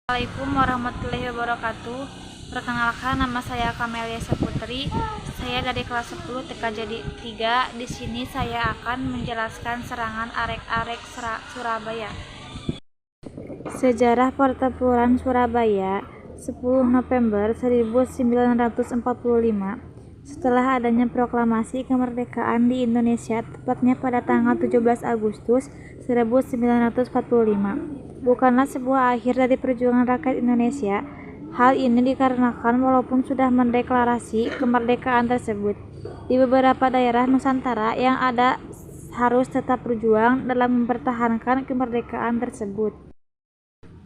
Assalamualaikum warahmatullahi wabarakatuh. Perkenalkan, nama saya Kamelia Saputri. Saya dari kelas 10 TKJ 3. Di sini saya akan menjelaskan serangan arek-arek Surabaya. Sejarah Pertempuran Surabaya 10 November 1945. Setelah adanya proklamasi kemerdekaan di Indonesia, tepatnya pada tanggal 17 Agustus 1945, bukanlah sebuah akhir dari perjuangan rakyat Indonesia. Hal ini dikarenakan walaupun sudah mendeklarasi kemerdekaan tersebut, di beberapa daerah Nusantara yang ada harus tetap berjuang dalam mempertahankan kemerdekaan tersebut.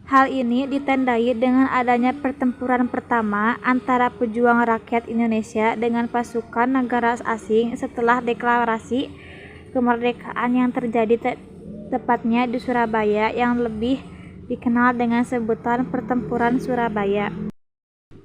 Hal ini ditandai dengan adanya pertempuran pertama antara pejuang rakyat Indonesia dengan pasukan negara asing setelah deklarasi kemerdekaan yang terjadi tepatnya di Surabaya, yang lebih dikenal dengan sebutan Pertempuran Surabaya.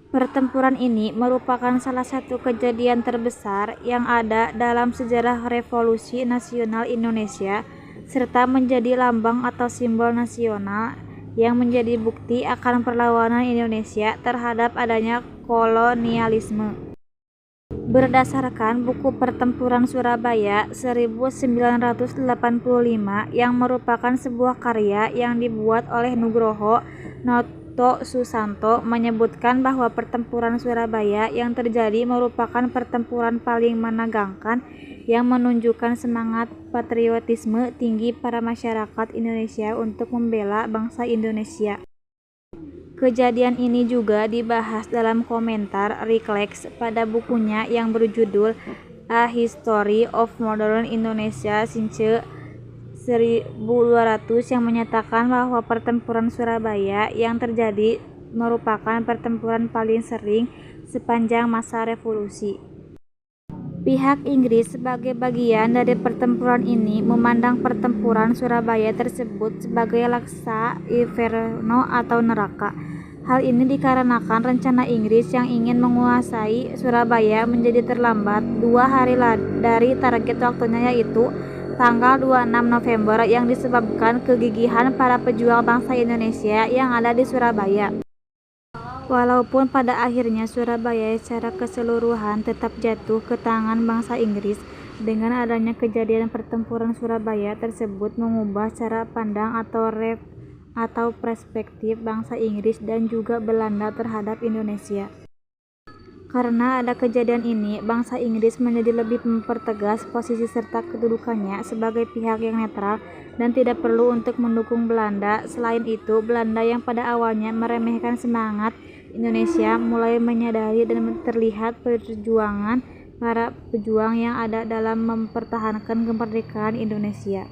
Pertempuran ini merupakan salah satu kejadian terbesar yang ada dalam sejarah Revolusi Nasional Indonesia, serta menjadi lambang atau simbol nasional yang menjadi bukti akan perlawanan Indonesia terhadap adanya kolonialisme. Berdasarkan buku Pertempuran Surabaya 1985 yang merupakan sebuah karya yang dibuat oleh Nugroho Noto Susanto, menyebutkan bahwa Pertempuran Surabaya yang terjadi merupakan pertempuran paling menegangkan yang menunjukkan semangat patriotisme tinggi para masyarakat Indonesia untuk membela bangsa Indonesia. Kejadian ini juga dibahas dalam komentar Ricklex pada bukunya yang berjudul A History of Modern Indonesia since 1200, yang menyatakan bahwa Pertempuran Surabaya yang terjadi merupakan pertempuran paling sering sepanjang masa revolusi. Pihak Inggris sebagai bagian dari pertempuran ini memandang Pertempuran Surabaya tersebut sebagai laksa inferno atau neraka. Hal ini dikarenakan rencana Inggris yang ingin menguasai Surabaya menjadi terlambat 2 hari dari target waktunya, yaitu tanggal 26 November, yang disebabkan kegigihan para pejuang bangsa Indonesia yang ada di Surabaya. Walaupun pada akhirnya Surabaya secara keseluruhan tetap jatuh ke tangan bangsa Inggris, dengan adanya kejadian Pertempuran Surabaya tersebut mengubah cara pandang atau perspektif bangsa Inggris dan juga Belanda terhadap Indonesia. Karena ada kejadian ini, bangsa Inggris menjadi lebih mempertegas posisi serta kedudukannya sebagai pihak yang netral dan tidak perlu untuk mendukung Belanda. Selain itu, Belanda yang pada awalnya meremehkan semangat Indonesia mulai menyadari dan terlihat perjuangan para pejuang yang ada dalam mempertahankan kemerdekaan Indonesia.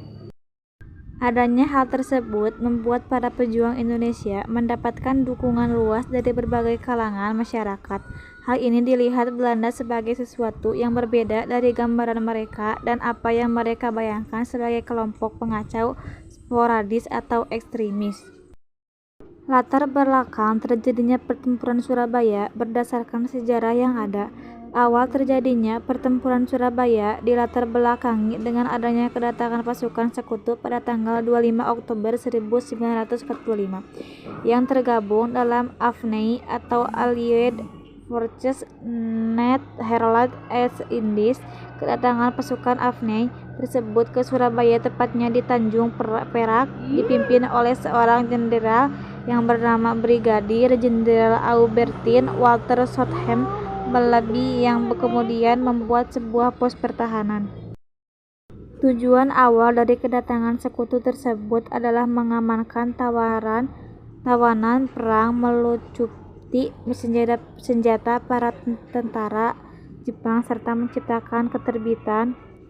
Adanya hal tersebut membuat para pejuang Indonesia mendapatkan dukungan luas dari berbagai kalangan masyarakat. Hal ini dilihat Belanda sebagai sesuatu yang berbeda dari gambaran mereka dan apa yang mereka bayangkan sebagai kelompok pengacau sporadis atau ekstremis. Latar belakang terjadinya Pertempuran Surabaya berdasarkan sejarah yang ada. Awal terjadinya Pertempuran Surabaya dilatar belakangi dengan adanya kedatangan pasukan sekutu pada tanggal 25 Oktober 1945 yang tergabung dalam AFNI atau Allied Forces Netherlands East Indies. Kedatangan pasukan AFNI tersebut ke Surabaya, tepatnya di Tanjung Perak, dipimpin oleh seorang jenderal yang bernama Brigadir Jenderal Aubertin Walter Sotham Malabi, yang kemudian membuat sebuah pos pertahanan. Tujuan awal dari kedatangan sekutu tersebut adalah mengamankan tawanan perang, melucuti senjata para tentara Jepang, serta menciptakan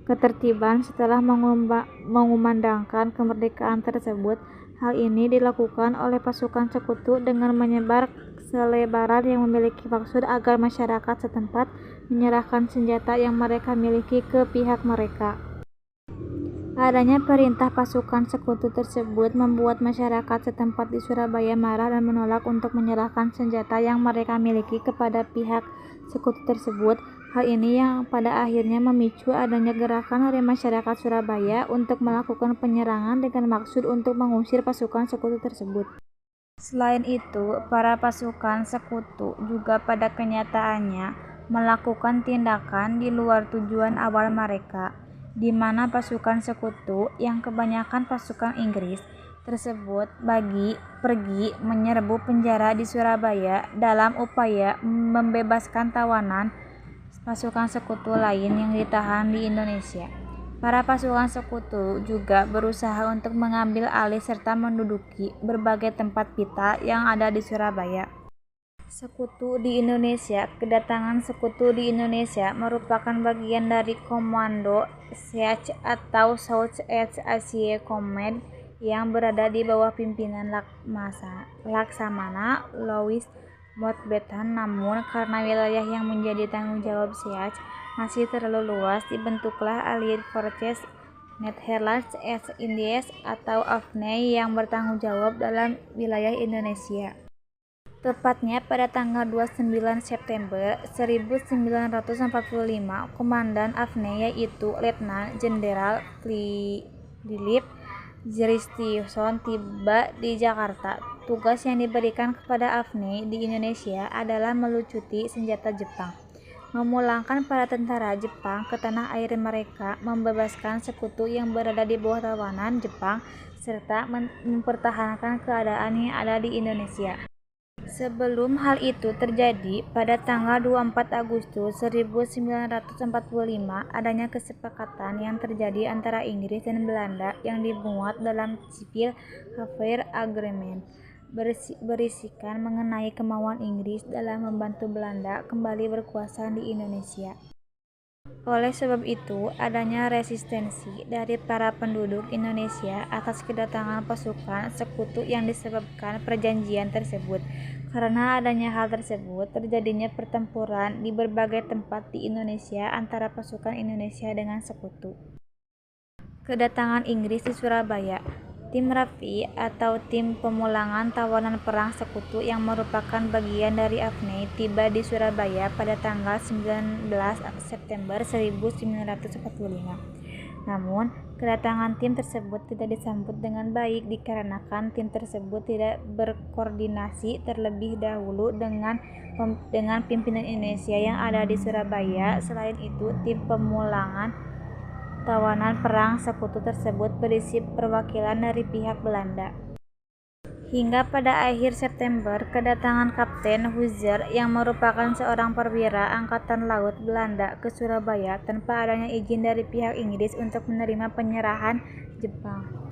ketertiban setelah mengumandangkan kemerdekaan tersebut. Hal ini dilakukan oleh pasukan sekutu dengan menyebar selebaran yang memiliki maksud agar masyarakat setempat menyerahkan senjata yang mereka miliki ke pihak mereka. Adanya perintah pasukan sekutu tersebut membuat masyarakat setempat di Surabaya marah dan menolak untuk menyerahkan senjata yang mereka miliki kepada pihak sekutu tersebut. Hal ini yang pada akhirnya memicu adanya gerakan dari masyarakat Surabaya untuk melakukan penyerangan dengan maksud untuk mengusir pasukan sekutu tersebut. Selain itu, para pasukan sekutu juga pada kenyataannya melakukan tindakan di luar tujuan awal mereka, di mana pasukan sekutu, yang kebanyakan pasukan Inggris, tersebut pergi menyerbu penjara di Surabaya dalam upaya membebaskan tawanan pasukan sekutu lain yang ditahan di Indonesia. Para pasukan sekutu juga berusaha untuk mengambil alih serta menduduki berbagai tempat vital yang ada di Surabaya. Sekutu di Indonesia. Kedatangan sekutu di Indonesia merupakan bagian dari Komando Siege atau South East Asia Command yang berada di bawah pimpinan Laksamana Louis Mountbatten. Namun, karena wilayah yang menjadi tanggung jawab Siege masih terlalu luas, dibentuklah Allied Forces Netherlands East Indies atau AFNI yang bertanggung jawab dalam wilayah Indonesia. Tepatnya pada tanggal 29 September 1945, Komandan AFNI yaitu Letnan Jenderal Philip Jristisson tiba di Jakarta. Tugas yang diberikan kepada AFNI di Indonesia adalah melucuti senjata Jepang, memulangkan para tentara Jepang ke tanah air mereka, membebaskan sekutu yang berada di bawah tawanan Jepang, serta mempertahankan keadaan yang ada di Indonesia. Sebelum hal itu terjadi, pada tanggal 24 Agustus 1945, adanya kesepakatan yang terjadi antara Inggris dan Belanda yang dimuat dalam Civil Affair Agreement, berisikan mengenai kemauan Inggris dalam membantu Belanda kembali berkuasa di Indonesia. Oleh sebab itu, adanya resistensi dari para penduduk Indonesia atas kedatangan pasukan sekutu yang disebabkan perjanjian tersebut. Karena adanya hal tersebut, terjadinya pertempuran di berbagai tempat di Indonesia antara pasukan Indonesia dengan sekutu. Kedatangan Inggris di Surabaya. Tim Rafi atau tim pemulangan tawanan perang sekutu yang merupakan bagian dari AFNI tiba di Surabaya pada tanggal 19 September 1945. Namun, kedatangan tim tersebut tidak disambut dengan baik dikarenakan tim tersebut tidak berkoordinasi terlebih dahulu dengan pimpinan Indonesia yang ada di Surabaya. Selain itu, tim pemulangan tawanan perang sekutu tersebut berisi perwakilan dari pihak Belanda. Hingga pada akhir September, kedatangan Kapten Huizer yang merupakan seorang perwira Angkatan Laut Belanda ke Surabaya tanpa adanya izin dari pihak Inggris untuk menerima penyerahan Jepang.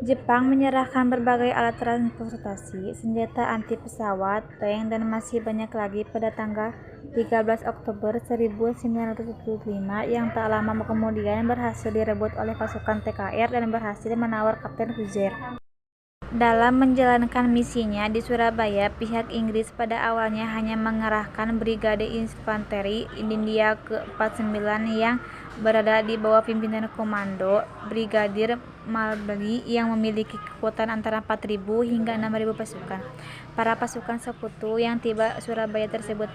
Jepang menyerahkan berbagai alat transportasi, senjata anti pesawat, tank, dan masih banyak lagi pada tanggal 13 Oktober 1945 yang tak lama kemudian berhasil direbut oleh pasukan TKR dan berhasil menawar Kapten Huizer. Dalam menjalankan misinya di Surabaya, pihak Inggris pada awalnya hanya mengerahkan Brigade Infanteri India ke-49 yang berada di bawah pimpinan Komando Brigadir Malbry yang memiliki kekuatan antara 4.000 hingga 6.000 pasukan. Para pasukan sekutu yang tiba Surabaya tersebut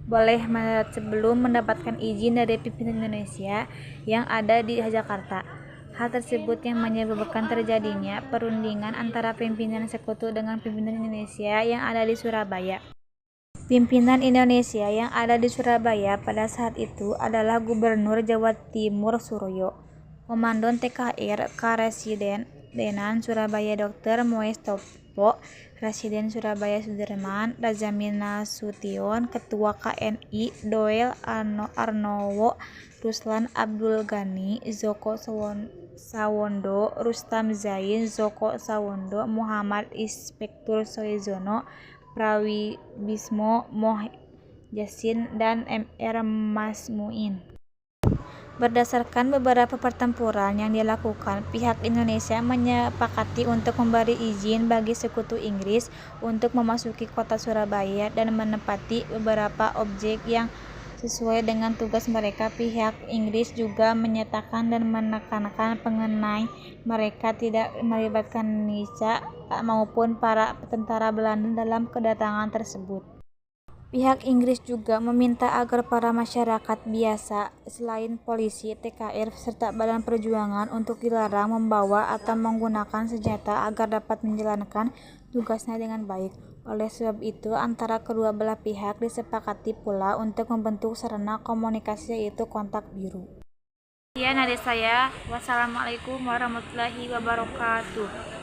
belum mendapatkan izin dari pimpinan Indonesia yang ada di Jakarta. Hal tersebut yang menyebabkan terjadinya perundingan antara pimpinan sekutu dengan pimpinan Indonesia yang ada di Surabaya. Pimpinan Indonesia yang ada di Surabaya pada saat itu adalah Gubernur Jawa Timur Suryo, Komandan TKR Karesidenan Surabaya Dr. Moestopo, Residen Surabaya Sudirman, Radzamin Nasution, Ketua KNI Doel Arnowo, Ruslan Abdul Ghani, Joko Sawondo, Rustam Zain, Joko Sawondo, Muhammad Inspektur Soejono, Prawibismo Moh Jasin, dan Mr. Masmuin. Berdasarkan beberapa pertempuran yang dilakukan, pihak Indonesia menyepakati untuk memberi izin bagi sekutu Inggris untuk memasuki kota Surabaya dan menempati beberapa objek yang sesuai dengan tugas mereka. Pihak Inggris juga menyatakan dan menekankan mengenai mereka tidak melibatkan Indonesia maupun para tentara Belanda dalam kedatangan tersebut. Pihak Inggris juga meminta agar para masyarakat biasa selain polisi, TKR, serta badan perjuangan untuk dilarang membawa atau menggunakan senjata agar dapat menjalankan tugasnya dengan baik. Oleh sebab itu, antara kedua belah pihak disepakati pula untuk membentuk sarana komunikasi yaitu kontak biru. Sekian dari saya. Wassalamualaikum warahmatullahi wabarakatuh.